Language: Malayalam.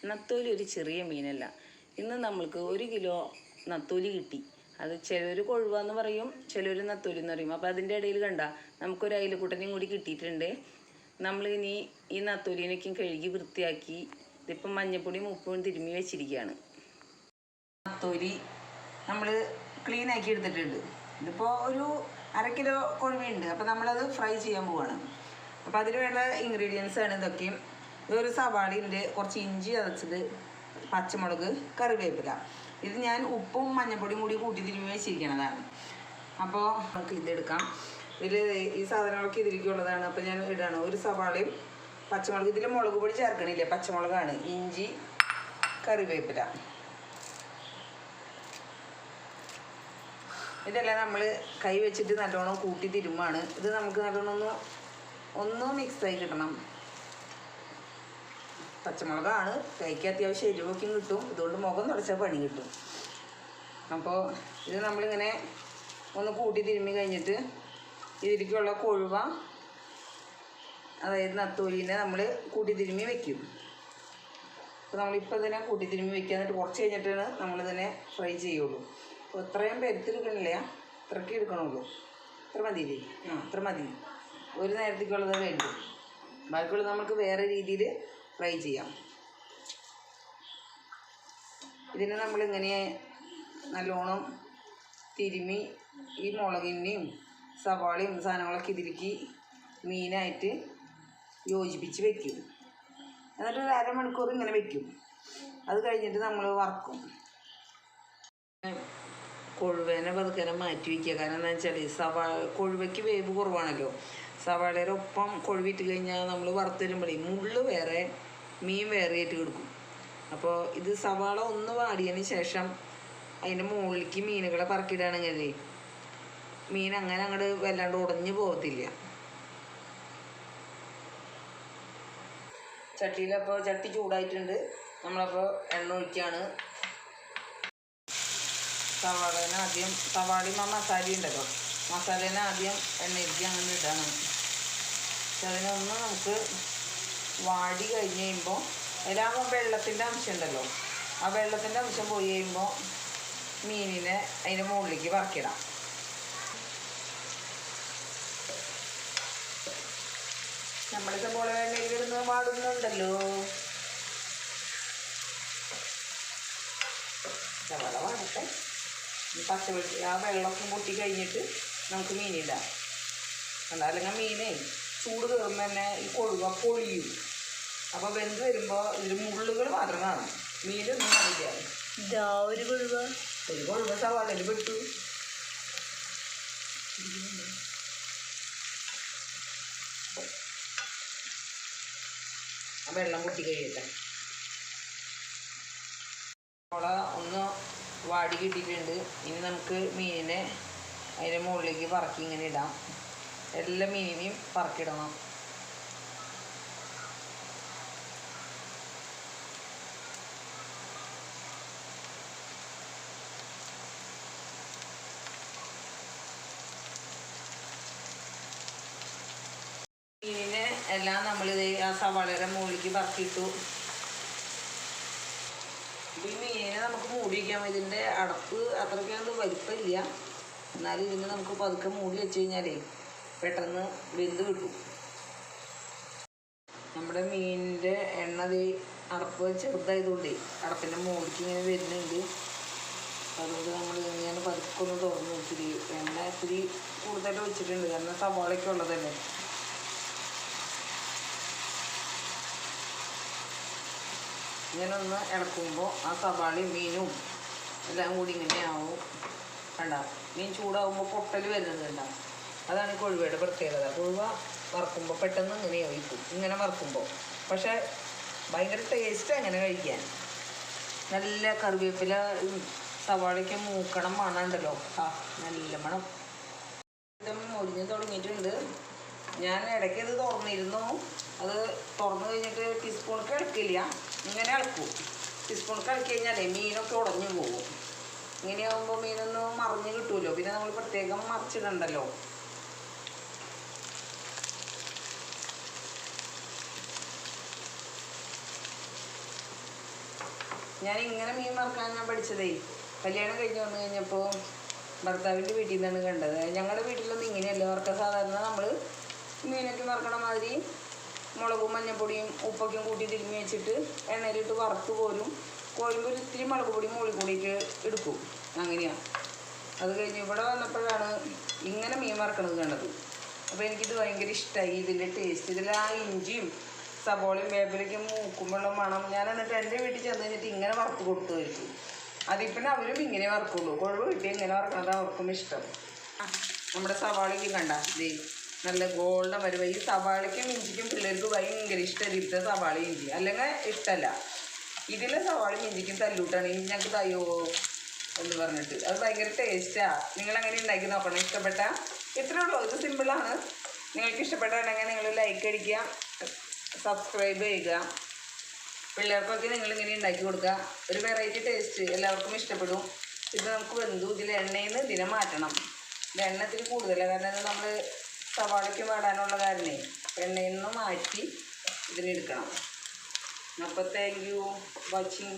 നത്തോലി ഒരു ചെറിയ മീനല്ല. ഇന്ന് നമ്മൾക്ക് 1 കിലോ നത്തോലി കിട്ടി. അത് ചിലർ കൊഴുവാന്ന് പറയും, ചിലർ നത്തോലി എന്ന് പറയും. അപ്പോൾ അതിൻ്റെ ഇടയിൽ കണ്ട നമുക്കൊരു അയിലക്കുട്ടനെയും കൂടി കിട്ടിയിട്ടുണ്ട്. നമ്മൾ ഇനി ഈ നത്തോലിനൊക്കെ കഴുകി വൃത്തിയാക്കി ഇതിപ്പം മഞ്ഞപ്പൊടിയും ഉപ്പും തിരുമ്മി വെച്ചിരിക്കുകയാണ്. നത്തോലി നമ്മൾ ക്ലീൻ ആക്കി എടുത്തിട്ടുണ്ട്. ഇതിപ്പോൾ ഒരു 1/2 കിലോ കൊഴുവയുണ്ട്. അപ്പോൾ നമ്മളത് ഫ്രൈ ചെയ്യാൻ പോവുകയാണ്. അപ്പോൾ അതിന് വേണ്ട ഇൻഗ്രീഡിയൻസ് ആണ് ഇതൊക്കെയും. ഇതൊരു സവാളയുണ്ട്, കുറച്ച് ഇഞ്ചി ചതച്ചത്, പച്ചമുളക്, കറിവേപ്പില. ഇത് ഞാൻ ഉപ്പും മഞ്ഞപ്പൊടിയും കൂടി കൂട്ടി തിരുമ്മി വെച്ചിരിക്കണതാണ്. അപ്പോൾ നമുക്ക് ഇതെടുക്കാം. ഇതിൽ ഈ സാധനങ്ങളൊക്കെ ഇതിലേക്കുള്ളതാണ്. അപ്പോൾ ഞാൻ ഇടാണ് ഒരു സവാളയും പച്ചമുളക്. ഇതിൽ മുളക് പൊടി ചേർക്കണില്ല, പച്ചമുളകാണ്. ഇഞ്ചി, കറിവേപ്പില. ഇതെല്ലാം നമ്മൾ കൈ വെച്ചിട്ട് നല്ലോണം കൂട്ടി തിരുമ്മാണ്. ഇത് നമുക്ക് നല്ലോണം ഒന്ന് മിക്സായി കിട്ടണം. പച്ചമുളകാണ്, കൈക്ക് അത്യാവശ്യം എരിവൊക്കെ കിട്ടും. ഇതുകൊണ്ട് മുഖം തുടച്ചാൽ പണി കിട്ടും. അപ്പോൾ ഇത് നമ്മളിങ്ങനെ ഒന്ന് കൂട്ടി തിരുമ്മി കഴിഞ്ഞിട്ട് ഇതിലേക്കുള്ള കൊഴുവ, അതായത് നത്തോലിനെ നമ്മൾ കൂട്ടി തിരുമ്മി വെക്കും. അപ്പോൾ നമ്മളിപ്പോൾ ഇതിനെ കൂട്ടി തിരുമ്മി വെക്കുക. എന്നിട്ട് കുറച്ച് കഴിഞ്ഞിട്ടാണ് നമ്മളിതിനെ ഫ്രൈ ചെയ്യുള്ളൂ. അപ്പോൾ ഇത്രയും പെരുത്തെടുക്കണില്ല, ഇത്രയ്ക്ക് എടുക്കണുള്ളൂ. ഇത്ര മതിയില്ലേ? ഇത്ര മതി. ഒരു നേരത്തേക്കുള്ളത് വേണ്ടു. ബാക്കിയുള്ളത് നമുക്ക് വേറെ രീതിയിൽ ഫ്രൈ ചെയ്യാം. ഇതിനെ നമ്മളിങ്ങനെ നല്ലോണം തിരുമ്മി ഈ മുളകിൻ്റെയും സവാളയും സാധനങ്ങളൊക്കെ ഇതിലേക്ക് മീനായിട്ട് യോജിപ്പിച്ച് വെക്കും. എന്നിട്ട് ഒരു 1/2 മണിക്കൂർ ഇങ്ങനെ വെക്കും. അത് കഴിഞ്ഞിട്ട് നമ്മൾ വറക്കും. കൊഴുവേനെ പതുക്കനെ മാറ്റി വയ്ക്കുക. കാരണം എന്താണെന്ന് വെച്ചാൽ കൊഴുവയ്ക്ക് വേവ് കുറവാണല്ലോ. സവാളയുടെ ഒപ്പം കൊഴുവിട്ട് കഴിഞ്ഞാൽ നമ്മൾ വറുത്ത് വരുമ്പോഴേ മുള്ള് വേറെ മീൻ വേറെ ആയിട്ട് കൊടുക്കും. അപ്പോൾ ഇത് സവാള ഒന്ന് വാടിയതിന് ശേഷം അതിൻ്റെ മുകളിലേക്ക് മീനുകളെ പറക്കിയിടുകയാണെങ്കിൽ മീൻ അങ്ങനെ അങ്ങോട്ട് വല്ലാണ്ട് ഉടഞ്ഞു പോകത്തില്ല. ചട്ടിയിലപ്പോൾ ചട്ടി ചൂടായിട്ടുണ്ട്. നമ്മളപ്പോൾ എണ്ണ ഒഴിക്കുകയാണ്. സവാളയും ആ മസാലയും ഉണ്ടല്ലോ, മസാലേനെ ആദ്യം എണ്ണയിലേക്ക് അങ്ങനെ ഇടണം. പക്ഷെ അതിനൊന്ന് നമുക്ക് വാടി കഴിഞ്ഞ് കഴിയുമ്പോൾ അതിലാകുമ്പോൾ വെള്ളത്തിൻ്റെ അംശം ഉണ്ടല്ലോ, ആ വെള്ളത്തിൻ്റെ അംശം പോയി കഴിയുമ്പോൾ മീനിനെ അതിൻ്റെ മുകളിലേക്ക് വറക്കിടാം. നമ്മളിതുപോലെ എണ്ണയിലിടുന്ന പാടുന്നുണ്ടല്ലോ. സവാള വാടട്ടെ. പച്ചവെള്ളി ആ വെള്ളമൊക്കെ പൊട്ടി കഴിഞ്ഞിട്ട് നമുക്ക് മീനിടാം. അല്ലെങ്കിൽ മീനെ ചൂട് കയറുമ്പോൾ തന്നെ ഈ കൊഴുവ പൊളിയും. അപ്പോൾ വെന്ത് വരുമ്പോൾ ഇതിൽ മുള്ളുകൾ മാത്രം കാണും, മീനൊന്നും കാണില്ല. ഇതാ ഒരു കൊഴുവ സവാളയിൽ പെട്ടു. ആ വെള്ളം പൊട്ടി കഴിയട്ടെ. സവാള ഒന്ന് വാടി കിട്ടിയിട്ടുണ്ട്. ഇനി നമുക്ക് മീനിനെ അതിൻ്റെ മുകളിലേക്ക് പറക്കി ഇങ്ങനെ ഇടാം. എല്ലാ മീനിനെയും പറക്കിടണം. മീനിനെ എല്ലാം നമ്മളിത് ആ സവാളയുടെ മുകളിലേക്ക് പറക്കിയിട്ടു. ഈ മീനിനെ നമുക്ക് മൂടി വയ്ക്കാം. ഇതിൻ്റെ അടപ്പ് അത്രയ്ക്കൊന്നും വലിപ്പമില്ല, എന്നാലും ഇതിന് നമുക്ക് പതുക്കെ മൂടി വെച്ച് കഴിഞ്ഞാലേ പെട്ടെന്ന് വെന്ത് കിട്ടും. നമ്മുടെ മീനിൻ്റെ എണ്ണ അടപ്പ് ചെറുതായതുകൊണ്ടേ അടപ്പിൻ്റെ മുകളിലേക്ക് ഇങ്ങനെ വരുന്നുണ്ട്. അതുകൊണ്ട് നമ്മൾ ഇങ്ങനെ പതുക്കെ ഒന്ന് തുറന്ന് വെച്ചിട്ട് എണ്ണ ഇത്തിരി കൂടുതൽ വെച്ചിട്ടുണ്ട്, കാരണം സവാളയ്ക്ക് ഉള്ളതല്ലേ. ഇങ്ങനെ ഒന്ന് ഇളക്കുമ്പോൾ ആ സവാളയും മീനും എല്ലാം കൂടി ഇങ്ങനെ ആവും. കണ്ട മീൻ ചൂടാവുമ്പോൾ പൊട്ടൽ വരുന്നത് കണ്ട. അതാണ് ഈ കൊഴുവയുടെ പ്രത്യേകത. കൊഴുവ വറുക്കുമ്പോൾ പെട്ടെന്ന് ഇങ്ങനെ ഒഴിക്കും, ഇങ്ങനെ വറുക്കുമ്പോൾ. പക്ഷേ ഭയങ്കര ടേസ്റ്റ് അങ്ങനെ കഴിക്കാൻ. നല്ല കറിവേപ്പില സവാളയ്ക്ക് മൂക്കണം മണമുണ്ടല്ലോ, നല്ല മണം. ഇതും മുരിഞ്ഞ് തുടങ്ങിയിട്ടുണ്ട്. ഞാൻ ഇടയ്ക്ക് ഇത് തുറന്നിരുന്നു. അത് തുറന്നു കഴിഞ്ഞിട്ട് ടീസ്പൂണൊക്കെ ഇളക്കില്ല, ഇങ്ങനെ ഇളക്കും. ടീസ്പൂണൊക്കെ ഇളക്കി കഴിഞ്ഞാലേ മീനൊക്കെ ഉടഞ്ഞു പോകും. ഇങ്ങനെയാകുമ്പോൾ മീനൊന്ന് മറിഞ്ഞ് കിട്ടുമല്ലോ. പിന്നെ നമ്മൾ പ്രത്യേകം മറിച്ചിടണ്ടല്ലോ. ഞാൻ ഇങ്ങനെ മീൻ വറുക്കാൻ ഞാൻ പഠിച്ചതേ കല്യാണം കഴിഞ്ഞ് വന്നു കഴിഞ്ഞപ്പോൾ ഭർത്താവിൻ്റെ വീട്ടിൽ നിന്നാണ് കണ്ടത്. ഞങ്ങളുടെ വീട്ടിലൊന്നും ഇങ്ങനെയല്ല വറുക്കുക. സാധാരണ നമ്മൾ മീനൊക്കെ വറുക്കണ മാതിരി മുളകും മഞ്ഞൾപ്പൊടിയും ഉപ്പൊക്കെയും കൂട്ടി തിരുമ്മി വെച്ചിട്ട് എണ്ണയിലിട്ട് വറുത്ത് കോരുമ്പോൾ ഒരു ഇത്തിരി മുളക് പൊടി മുകളിൽ കൂടിയിട്ട് എടുക്കും. അങ്ങനെയാണ്. അത് കഴിഞ്ഞ് ഇവിടെ വന്നപ്പോഴാണ് ഇങ്ങനെ മീൻ വറുക്കണത് കണ്ടത്. അപ്പോൾ എനിക്കിത് ഭയങ്കര ഇഷ്ടമായി. ഇതിൻ്റെ ടേസ്റ്റ്, ഇതിൽ ആ ഇഞ്ചിയും സബോളയും വേപ്പിലയ്ക്കും മൂക്കുമ്പോഴുള്ള മണം. ഞാൻ എന്നിട്ട് എൻ്റെ വീട്ടിൽ ചെന്ന് കഴിഞ്ഞിട്ട് ഇങ്ങനെ വറുത്ത് കൊടുത്തുമായിരിക്കും. അതിപ്പം അവരും ഇങ്ങനെ വറുക്കുള്ളൂ. കൊഴുവ് കിട്ടി ഇങ്ങനെ വറുക്കണത് അവർക്കും ഇഷ്ടം. നമ്മുടെ സവാളയ്ക്ക് കണ്ട ഇത് നല്ല ഗോൾഡൻ വരുമ്പോൾ ഈ സവാളയ്ക്കും ഇഞ്ചിക്കും പിള്ളേർക്ക് ഭയങ്കര ഇഷ്ടം. ഇതിലത്തെ സവാള ഇഞ്ചി അല്ലെങ്കിൽ ഇഷ്ടമല്ല. ഇതിലെ സവാളയും ഇഞ്ചിക്കും തല്ലൂട്ടാണ്. ഇഞ്ചി ഞങ്ങൾക്ക് തയ്യോ എന്ന് പറഞ്ഞിട്ട് അത് ഭയങ്കര ടേസ്റ്റാണ്. നിങ്ങളങ്ങനെ ഉണ്ടാക്കി നോക്കണം. ഇഷ്ടപ്പെട്ട ഇത്രേ ഉള്ളൂ. ഇത് സിമ്പിളാണ്. നിങ്ങൾക്ക് ഇഷ്ടപ്പെട്ടാണെങ്കിൽ നിങ്ങൾ ലൈക്ക് അടിക്കുക, സബ്സ്ക്രൈബ് ചെയ്യുക. പിള്ളേർക്കൊക്കെ നിങ്ങളിങ്ങനെ ഉണ്ടാക്കി കൊടുക്കുക. ഒരു വെറൈറ്റി ടേസ്റ്റ് എല്ലാവർക്കും ഇഷ്ടപ്പെടും. ഇത് നമുക്ക് വെന്തു. ഇതിൽ എണ്ണയിൽ നിന്ന് ഇതിനെ മാറ്റണം. ഇത് എണ്ണ ഇത്തിരി കൂടുതലാണ്. കാരണം നമ്മൾ സവാളയ്ക്ക് വാടാനുള്ള കാരണേ എണ്ണയിൽ നിന്ന് മാറ്റി ഇതിനെടുക്കണം. അപ്പോൾ താങ്ക് യു വാച്ചിങ്.